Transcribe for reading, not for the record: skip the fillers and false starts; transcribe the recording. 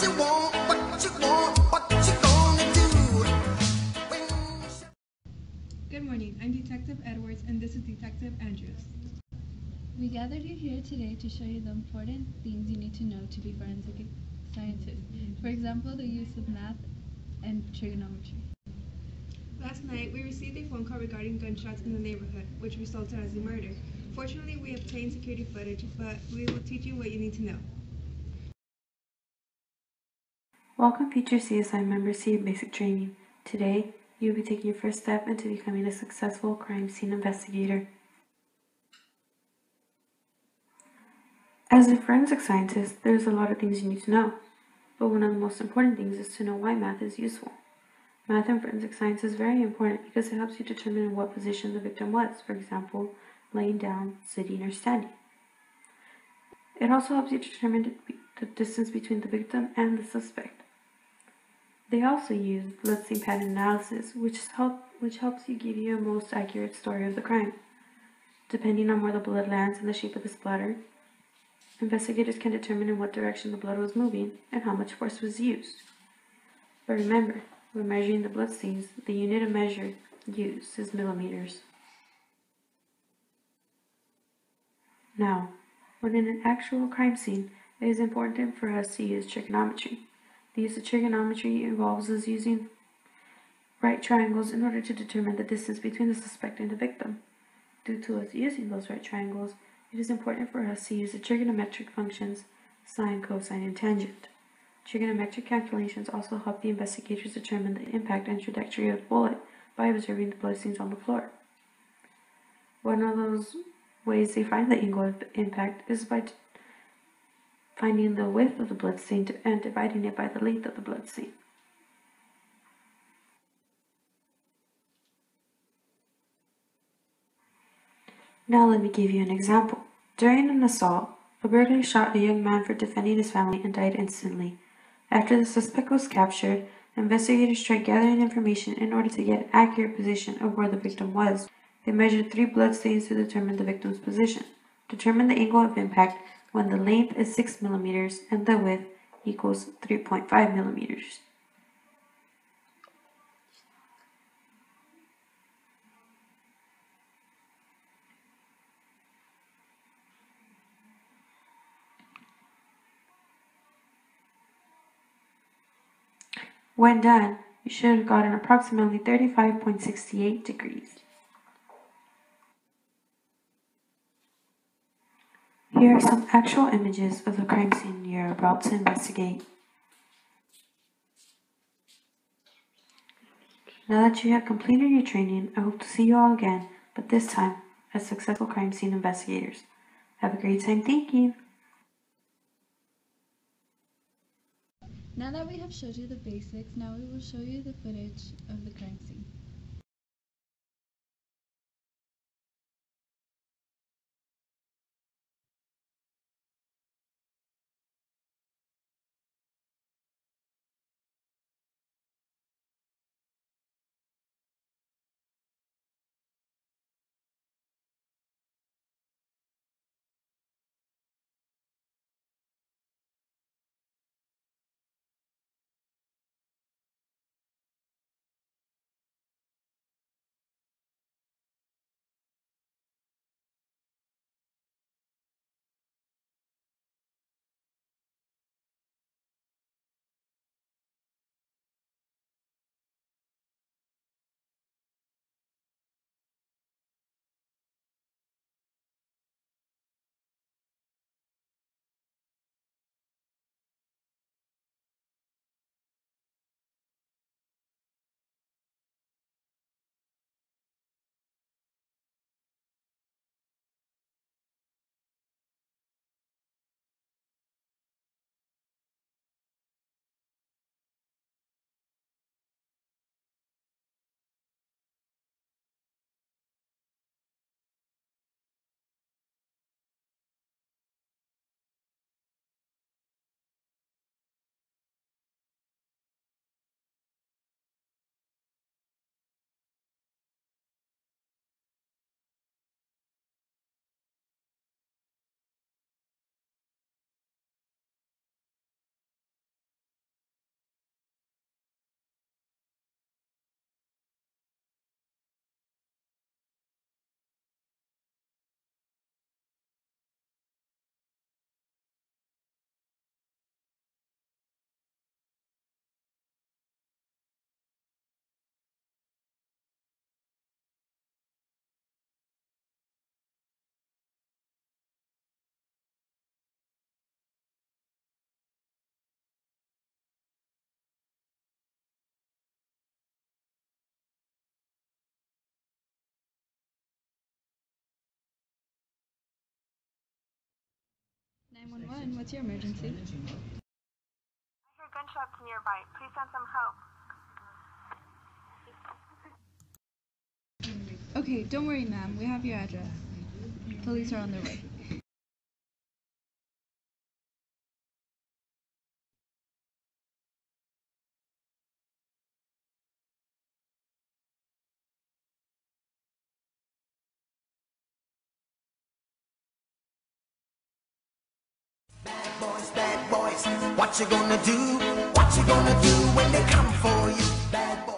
you want, what you want, what you gonna do? Good morning, I'm Detective Edwards and this is Detective Andrews. We gathered you here today to show you the important things you need to know to be forensic scientists. For example, the use of math and trigonometry. Last night, we received a phone call regarding gunshots in the neighborhood, which resulted as a murder. Fortunately, we obtained security footage, but we will teach you what you need to know. Welcome future CSI members to your basic training. Today, you will be taking your first step into becoming a successful crime scene investigator. As a forensic scientist, there's a lot of things you need to know, but one of the most important things is to know why math is useful. Math in forensic science is very important because it helps you determine in what position the victim was, for example, laying down, sitting, or standing. It also helps you determine the distance between the victim and the suspect. They also use blood stain pattern analysis, which helps you give you a most accurate story of the crime. Depending on where the blood lands and the shape of the splatter, investigators can determine in what direction the blood was moving and how much force was used. But remember, when measuring the blood stains, the unit of measure used is millimeters. Now, when in an actual crime scene, it is important for us to use trigonometry. The use of trigonometry involves us using right triangles in order to determine the distance between the suspect and the victim. Due to us using those right triangles, it is important for us to use the trigonometric functions sine, cosine, and tangent. Trigonometric calculations also help the investigators determine the impact and trajectory of the bullet by observing the bloodstains on the floor. One of those ways they find the angle of impact is by finding the width of the bloodstain and dividing it by the length of the bloodstain. Now let me give you an example. During an assault, a burglar shot a young man for defending his family and died instantly. After the suspect was captured, investigators tried gathering information in order to get an accurate position of where the victim was. They measured 3 bloodstains to determine the victim's position. Determine the angle of impact when the length is 6 millimeters and the width equals 3.5 millimeters. When done, you should have gotten approximately 35.68 degrees. Here are some actual images of the crime scene you're about to investigate. Now that you have completed your training, I hope to see you all again, but this time as successful crime scene investigators. Have a great time thinking! Now that we have showed you the basics, now we will show you the footage of the crime scene. 911, what's your emergency? I hear gunshots nearby. Please send some help. Okay, don't worry, ma'am. We have your address. Police are on their way. Bad boys, what you gonna do? What you gonna do when they come for you? Bad boys.